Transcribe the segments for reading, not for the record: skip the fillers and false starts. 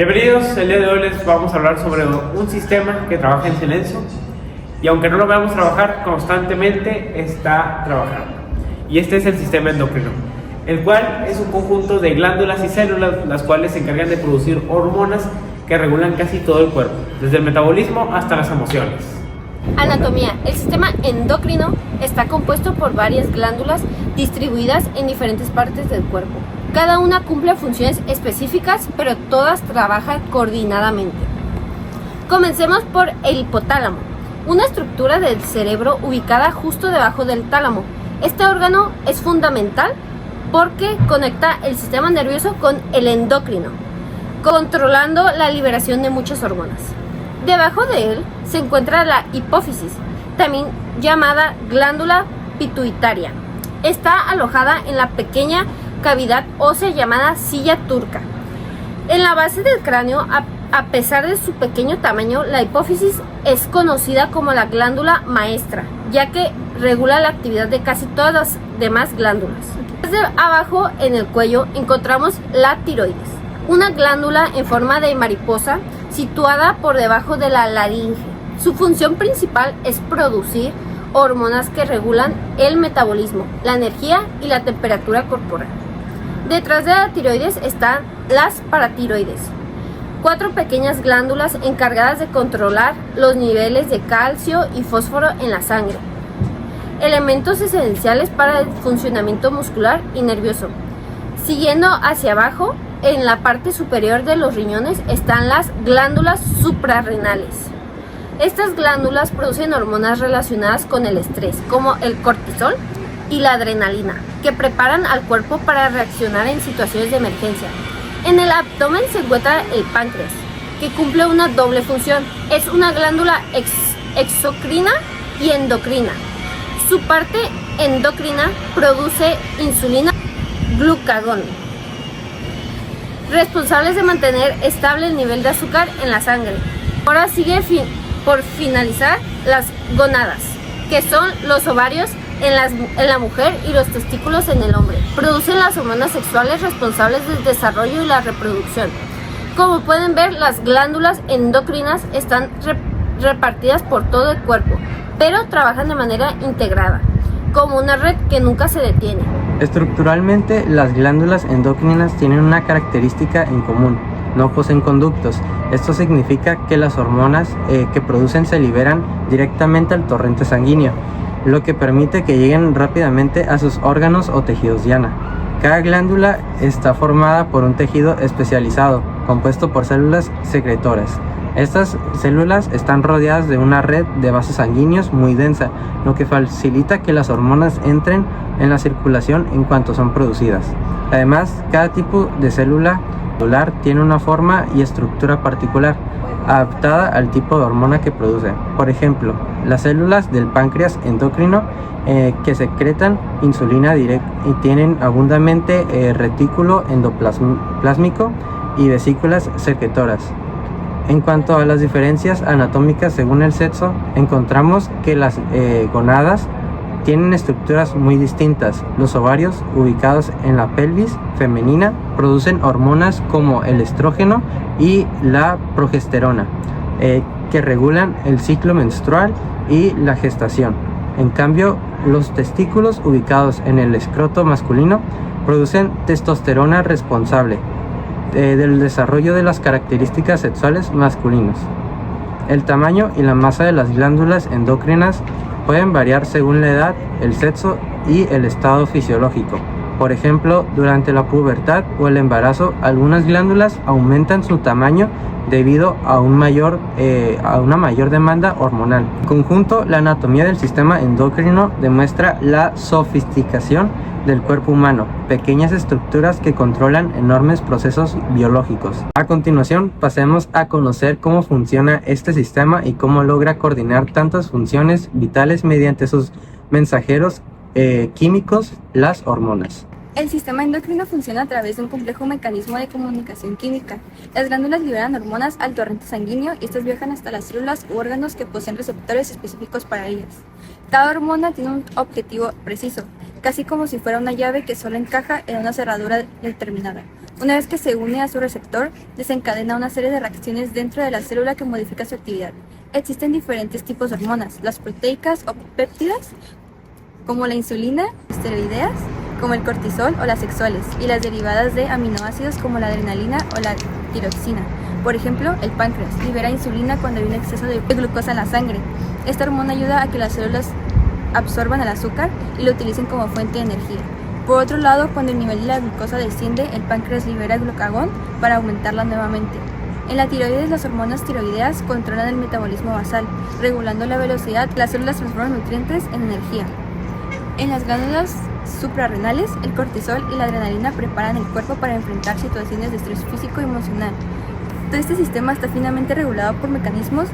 Bienvenidos, el día de hoy les vamos a hablar sobre un sistema que trabaja en silencio y aunque no lo veamos trabajar constantemente, está trabajando. Y este es el sistema endocrino, el cual es un conjunto de glándulas y células las cuales se encargan de producir hormonas que regulan casi todo el cuerpo, desde el metabolismo hasta las emociones. Anatomía. El sistema endocrino está compuesto por varias glándulas distribuidas en diferentes partes del cuerpo. Cada una cumple funciones específicas, pero todas trabajan coordinadamente. Comencemos por el hipotálamo, una estructura del cerebro ubicada justo debajo del tálamo. Este órgano es fundamental porque conecta el sistema nervioso con el endocrino, controlando la liberación de muchas hormonas. Debajo de él se encuentra la hipófisis, también llamada glándula pituitaria. Está alojada en la pequeña cavidad ósea llamada silla turca. En la base del cráneo, a pesar de su pequeño tamaño, la hipófisis es conocida como la glándula maestra, ya que regula la actividad de casi todas las demás glándulas. Desde abajo en el cuello encontramos la tiroides, una glándula en forma de mariposa situada por debajo de la laringe. Su función principal es producir hormonas que regulan el metabolismo, la energía y la temperatura corporal. Detrás de la tiroides están las paratiroides, 4 pequeñas glándulas encargadas de controlar los niveles de calcio y fósforo en la sangre, elementos esenciales para el funcionamiento muscular y nervioso. Siguiendo hacia abajo, en la parte superior de los riñones están las glándulas suprarrenales. Estas glándulas producen hormonas relacionadas con el estrés, como el cortisol y la adrenalina, que preparan al cuerpo para reaccionar en situaciones de emergencia. En el abdomen se encuentra el páncreas, que cumple una doble función. Es una glándula exocrina y endocrina. Su parte endocrina produce insulina, glucagón, responsables de mantener estable el nivel de azúcar en la sangre. Ahora sigue por finalizar las gónadas, que son los ovarios en la mujer y los testículos en el hombre. Producen las hormonas sexuales responsables del desarrollo y la reproducción. Como pueden ver, las glándulas endocrinas están repartidas por todo el cuerpo, pero trabajan de manera integrada, como una red que nunca se detiene. Estructuralmente, las glándulas endocrinas tienen una característica en común: no poseen conductos. Esto significa que las hormonas que producen se liberan directamente al torrente sanguíneo, lo que permite que lleguen rápidamente a sus órganos o tejidos diana. Cada glándula está formada por un tejido especializado, compuesto por células secretoras. Estas células están rodeadas de una red de vasos sanguíneos muy densa, lo que facilita que las hormonas entren en la circulación en cuanto son producidas. Además, cada tipo de célula celular tiene una forma y estructura particular, adaptada al tipo de hormona que produce. Por ejemplo, las células del páncreas endocrino que secretan insulina directa y tienen abundantemente retículo endoplásmico y vesículas secretoras. En cuanto a las diferencias anatómicas según el sexo, encontramos que las gónadas tienen estructuras muy distintas. Los ovarios, ubicados en la pelvis femenina, producen hormonas como el estrógeno y la progesterona, que regulan el ciclo menstrual y la gestación. En cambio, los testículos, ubicados en el escroto masculino, producen testosterona responsable del desarrollo de las características sexuales masculinas. El tamaño y la masa de las glándulas endocrinas pueden variar según la edad, el sexo y el estado fisiológico. Por ejemplo, durante la pubertad o el embarazo, algunas glándulas aumentan su tamaño debido a una mayor demanda hormonal. En conjunto, la anatomía del sistema endocrino demuestra la sofisticación del cuerpo humano, pequeñas estructuras que controlan enormes procesos biológicos. A continuación, pasemos a conocer cómo funciona este sistema y cómo logra coordinar tantas funciones vitales mediante sus mensajeros químicos, las hormonas. El sistema endocrino funciona a través de un complejo mecanismo de comunicación química. Las glándulas liberan hormonas al torrente sanguíneo y estas viajan hasta las células u órganos que poseen receptores específicos para ellas. Cada hormona tiene un objetivo preciso, casi como si fuera una llave que solo encaja en una cerradura determinada. Una vez que se une a su receptor, desencadena una serie de reacciones dentro de la célula que modifica su actividad. Existen diferentes tipos de hormonas, las proteicas o péptidas, como la insulina, esteroideas, como el cortisol o las sexuales, y las derivadas de aminoácidos como la adrenalina o la tiroxina. Por ejemplo, el páncreas libera insulina cuando hay un exceso de glucosa en la sangre. Esta hormona ayuda a que las células absorban el azúcar y lo utilicen como fuente de energía. Por otro lado, cuando el nivel de la glucosa desciende, el páncreas libera glucagón para aumentarla nuevamente. En la tiroides, las hormonas tiroideas controlan el metabolismo basal, regulando la velocidad que las células transforman nutrientes en energía. En las glándulas suprarrenales, el cortisol y la adrenalina preparan el cuerpo para enfrentar situaciones de estrés físico y emocional. Todo este sistema está finamente regulado por mecanismos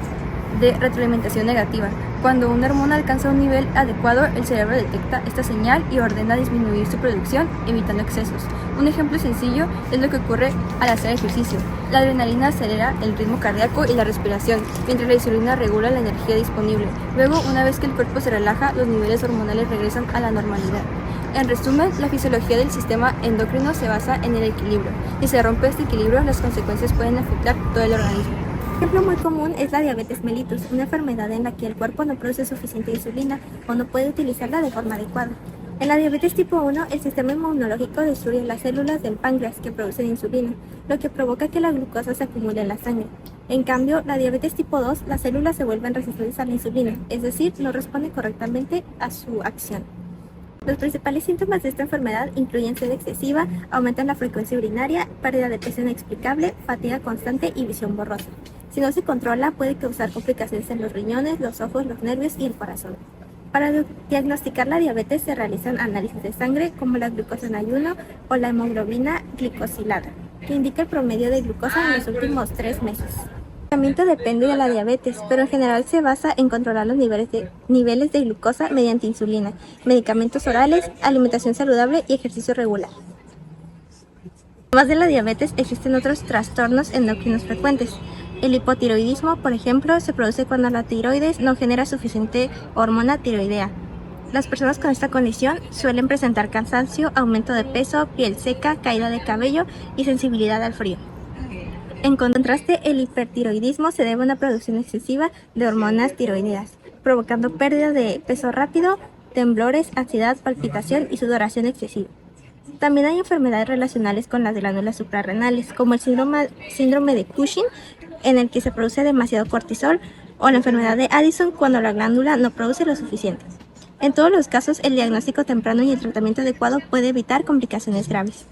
de retroalimentación negativa. Cuando una hormona alcanza un nivel adecuado, el cerebro detecta esta señal y ordena disminuir su producción, evitando excesos. Un ejemplo sencillo es lo que ocurre al hacer ejercicio. La adrenalina acelera el ritmo cardíaco y la respiración, mientras la insulina regula la energía disponible. Luego, una vez que el cuerpo se relaja, los niveles hormonales regresan a la normalidad. En resumen, la fisiología del sistema endocrino se basa en el equilibrio. Si se rompe este equilibrio, las consecuencias pueden afectar todo el organismo. Un ejemplo muy común es la diabetes mellitus, una enfermedad en la que el cuerpo no produce suficiente insulina o no puede utilizarla de forma adecuada. En la diabetes tipo 1, el sistema inmunológico destruye las células del páncreas que producen insulina, lo que provoca que la glucosa se acumule en la sangre. En cambio, la diabetes tipo 2, las células se vuelven resistentes a la insulina, es decir, no responden correctamente a su acción. Los principales síntomas de esta enfermedad incluyen sed excesiva, aumento en la frecuencia urinaria, pérdida de peso inexplicable, fatiga constante y visión borrosa. Si no se controla, puede causar complicaciones en los riñones, los ojos, los nervios y el corazón. Para diagnosticar la diabetes se realizan análisis de sangre como la glucosa en ayuno o la hemoglobina glicosilada, que indica el promedio de glucosa en los últimos 3 meses. El tratamiento depende de la diabetes, pero en general se basa en controlar los niveles de glucosa mediante insulina, medicamentos orales, alimentación saludable y ejercicio regular. Además de la diabetes, existen otros trastornos endocrinos frecuentes. El hipotiroidismo, por ejemplo, se produce cuando la tiroides no genera suficiente hormona tiroidea. Las personas con esta condición suelen presentar cansancio, aumento de peso, piel seca, caída de cabello y sensibilidad al frío. En contraste, el hipertiroidismo se debe a una producción excesiva de hormonas tiroideas, provocando pérdida de peso rápido, temblores, ansiedad, palpitación y sudoración excesiva. También hay enfermedades relacionadas con las glándulas suprarrenales, como el síndrome de Cushing, en el que se produce demasiado cortisol, o la enfermedad de Addison, cuando la glándula no produce lo suficiente. En todos los casos, el diagnóstico temprano y el tratamiento adecuado puede evitar complicaciones graves.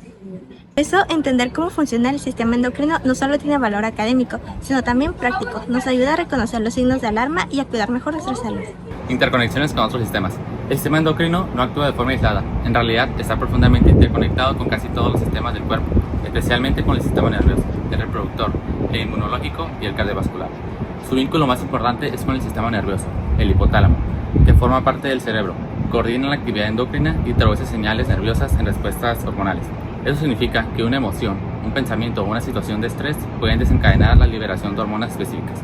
Por eso, entender cómo funciona el sistema endocrino no solo tiene valor académico, sino también práctico. Nos ayuda a reconocer los signos de alarma y a cuidar mejor nuestra salud. Interconexiones con otros sistemas. El sistema endocrino no actúa de forma aislada. En realidad, está profundamente interconectado con casi todos los sistemas del cuerpo, especialmente con el sistema nervioso, el reproductor, el inmunológico y el cardiovascular. Su vínculo más importante es con el sistema nervioso, el hipotálamo, que forma parte del cerebro, coordina la actividad endocrina y traduce señales nerviosas en respuestas hormonales. Eso significa que una emoción, un pensamiento o una situación de estrés pueden desencadenar la liberación de hormonas específicas.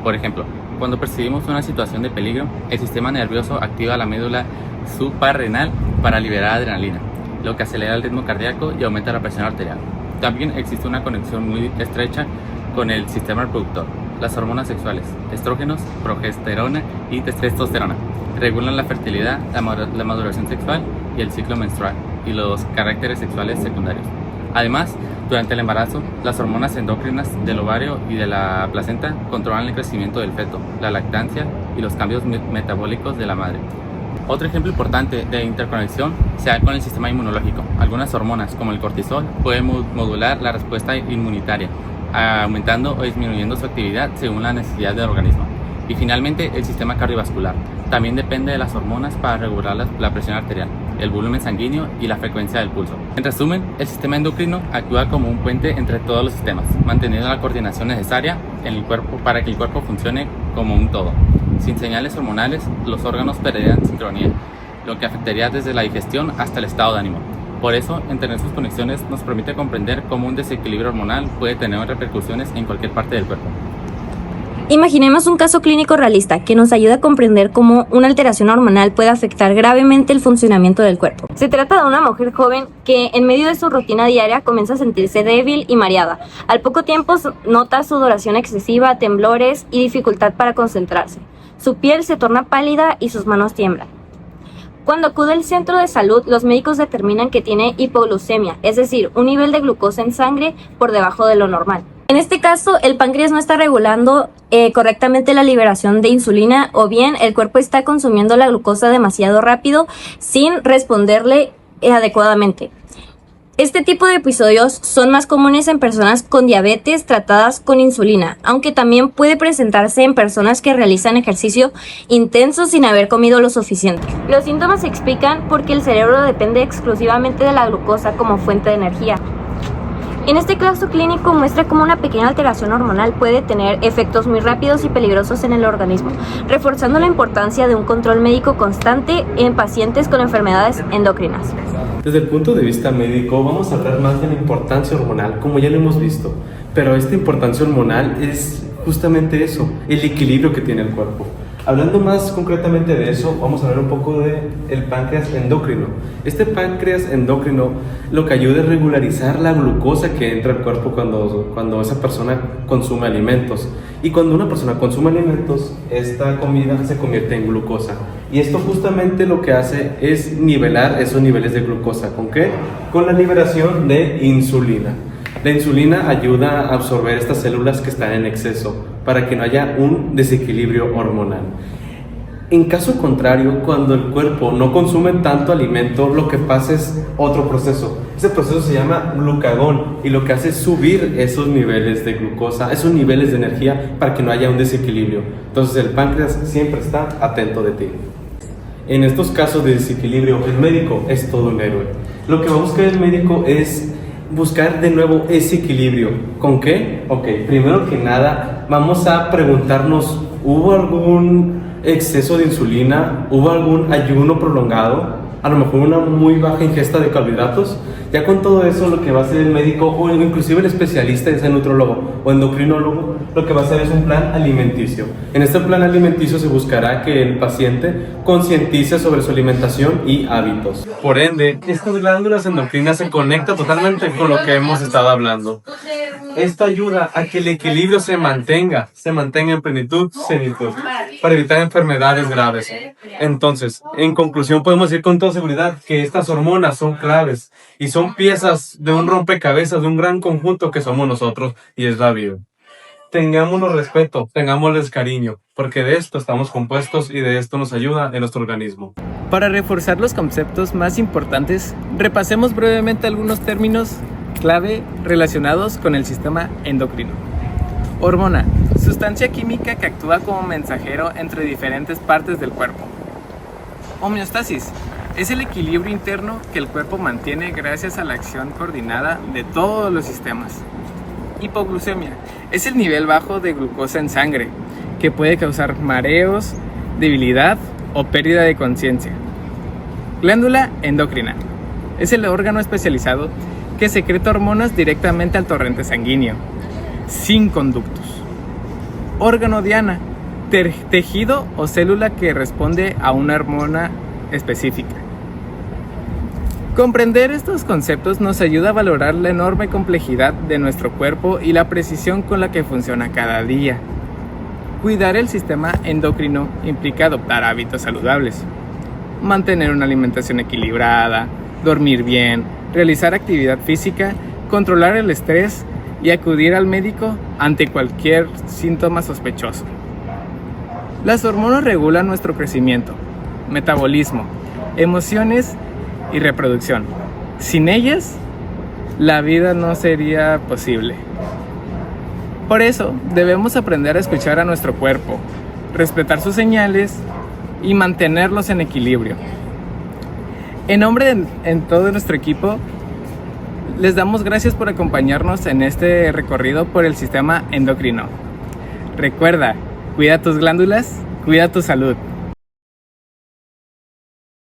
Por ejemplo, cuando percibimos una situación de peligro, el sistema nervioso activa la médula suprarrenal para liberar adrenalina, lo que acelera el ritmo cardíaco y aumenta la presión arterial. También existe una conexión muy estrecha con el sistema reproductor. Las hormonas sexuales, estrógenos, progesterona y testosterona, regulan la fertilidad, la maduración sexual y el ciclo menstrual y los caracteres sexuales secundarios. Además, durante el embarazo, las hormonas endocrinas del ovario y de la placenta controlan el crecimiento del feto, la lactancia y los cambios metabólicos de la madre. Otro ejemplo importante de interconexión se da con el sistema inmunológico. Algunas hormonas, como el cortisol, pueden modular la respuesta inmunitaria, aumentando o disminuyendo su actividad según la necesidad del organismo. Y finalmente, el sistema cardiovascular también depende de las hormonas para regular la presión arterial, el volumen sanguíneo y la frecuencia del pulso. En resumen, el sistema endocrino actúa como un puente entre todos los sistemas, manteniendo la coordinación necesaria en el cuerpo para que el cuerpo funcione como un todo. Sin señales hormonales, los órganos perderían sincronía, lo que afectaría desde la digestión hasta el estado de ánimo. Por eso, entender sus conexiones nos permite comprender cómo un desequilibrio hormonal puede tener repercusiones en cualquier parte del cuerpo. Imaginemos un caso clínico realista que nos ayuda a comprender cómo una alteración hormonal puede afectar gravemente el funcionamiento del cuerpo. Se trata de una mujer joven que en medio de su rutina diaria comienza a sentirse débil y mareada. Al poco tiempo nota sudoración excesiva, temblores y dificultad para concentrarse. Su piel se torna pálida y sus manos tiemblan. Cuando acude al centro de salud, los médicos determinan que tiene hipoglucemia, es decir, un nivel de glucosa en sangre por debajo de lo normal. En este caso, el páncreas no está regulando correctamente la liberación de insulina, o bien el cuerpo está consumiendo la glucosa demasiado rápido sin responderle adecuadamente. Este tipo de episodios son más comunes en personas con diabetes tratadas con insulina, aunque también puede presentarse en personas que realizan ejercicio intenso sin haber comido lo suficiente. Los síntomas se explican porque el cerebro depende exclusivamente de la glucosa como fuente de energía. En este caso clínico muestra cómo una pequeña alteración hormonal puede tener efectos muy rápidos y peligrosos en el organismo, reforzando la importancia de un control médico constante en pacientes con enfermedades endocrinas. Desde el punto de vista médico vamos a hablar más de la importancia hormonal, como ya lo hemos visto, pero esta importancia hormonal es justamente eso, el equilibrio que tiene el cuerpo. Hablando más concretamente de eso, vamos a hablar un poco del páncreas endocrino. Este páncreas endocrino lo que ayuda es regularizar la glucosa que entra al cuerpo cuando esa persona consume alimentos. Y cuando una persona consume alimentos, esta comida se convierte en glucosa. Y esto justamente lo que hace es nivelar esos niveles de glucosa. ¿Con qué? Con la liberación de insulina. La insulina ayuda a absorber estas células que están en exceso para que no haya un desequilibrio hormonal. En caso contrario, cuando el cuerpo no consume tanto alimento, lo que pasa es otro proceso. Ese proceso se llama glucagón y lo que hace es subir esos niveles de glucosa, esos niveles de energía para que no haya un desequilibrio. Entonces el páncreas siempre está atento de ti. En estos casos de desequilibrio, el médico es todo un héroe. Lo que va a buscar el médico es buscar de nuevo ese equilibrio. ¿Con qué? Ok, primero que nada vamos a preguntarnos, ¿hubo algún exceso de insulina? ¿Hubo algún ayuno prolongado? A lo mejor una muy baja ingesta de carbohidratos. Ya con todo eso lo que va a hacer el médico o inclusive el especialista, ese nutrólogo o endocrinólogo, lo que va a hacer es un plan alimenticio. En este plan alimenticio se buscará que el paciente concientice sobre su alimentación y hábitos. Por ende, estas glándulas endocrinas se conectan totalmente con lo que hemos estado hablando. Esto ayuda a que el equilibrio se mantenga en plenitud, senitud, para evitar enfermedades graves. Entonces, en conclusión, podemos decir con toda seguridad que estas hormonas son claves y son piezas de un rompecabezas, de un gran conjunto que somos nosotros y es la vida. Tengámonos respeto, tengámosles cariño, porque de esto estamos compuestos y de esto nos ayuda en nuestro organismo. Para reforzar los conceptos más importantes, repasemos brevemente algunos términos clave relacionados con el sistema endocrino. Hormona, sustancia química que actúa como mensajero entre diferentes partes del cuerpo. Homeostasis, es el equilibrio interno que el cuerpo mantiene gracias a la acción coordinada de todos los sistemas. Hipoglucemia, es el nivel bajo de glucosa en sangre, que puede causar mareos, debilidad o pérdida de conciencia. Glándula endocrina, es el órgano especializado que secreta hormonas directamente al torrente sanguíneo, sin conductos. Órgano diana, tejido o célula que responde a una hormona específica. Comprender estos conceptos nos ayuda a valorar la enorme complejidad de nuestro cuerpo y la precisión con la que funciona cada día. Cuidar el sistema endocrino implica adoptar hábitos saludables, mantener una alimentación equilibrada, dormir bien, realizar actividad física, controlar el estrés y acudir al médico ante cualquier síntoma sospechoso. Las hormonas regulan nuestro crecimiento, metabolismo, emociones y reproducción. Sin ellas, la vida no sería posible. Por eso, debemos aprender a escuchar a nuestro cuerpo, respetar sus señales y mantenerlos en equilibrio. En nombre de todo nuestro equipo, les damos gracias por acompañarnos en este recorrido por el sistema endocrino. Recuerda, cuida tus glándulas, cuida tu salud.